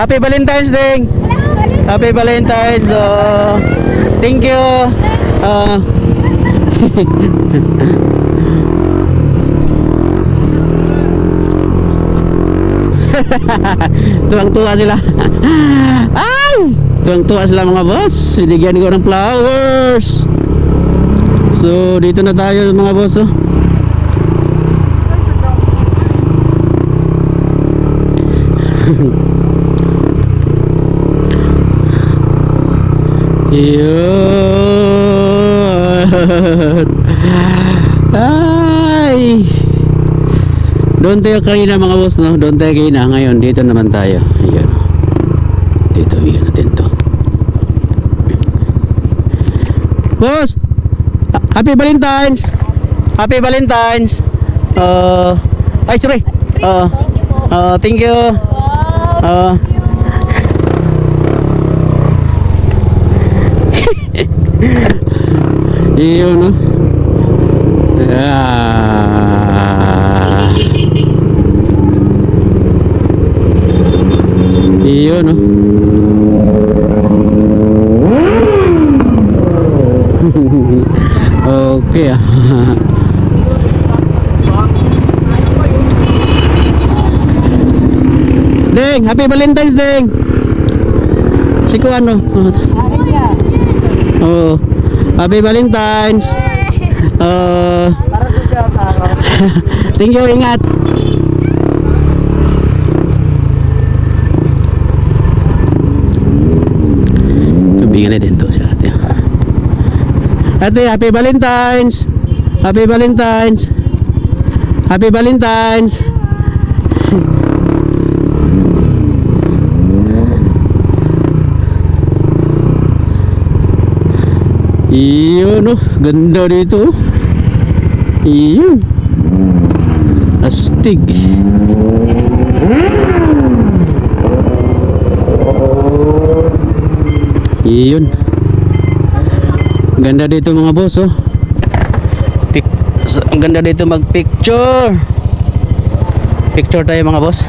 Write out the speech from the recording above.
Happy Valentine's Day. Happy Valentine's. Thank you. Tuwang-tuwa sila. Ay! Tuwang-tuwa sila mga boss. Binigyan ko ng flowers. So, dito na tayo mga boss. Oh. Yun. Ay! Doon tayo kanina mga boss, no? Doon tayo kanina. Ngayon, dito naman tayo. Ayan. Dito, iyan natin to. Boss! Happy Valentine's! Happy Valentine's! Ay, sorry! Thank you! Iyon, no? Iyon, no? Okay, Ding, Happy Valentine's Ding. Si ano? Oh, Happy Valentine's. Para sa shout out. Thank you, ingat. Tubingan natin to sa ate. Ate, Happy Valentine's. Happy Valentine's. Happy Valentine's. Iyon, no? Ganda dito. Iyon. Astig. Iyon. Ganda dito mga boss, oh. Ang ganda dito mag-picture. Picture tayo mga boss.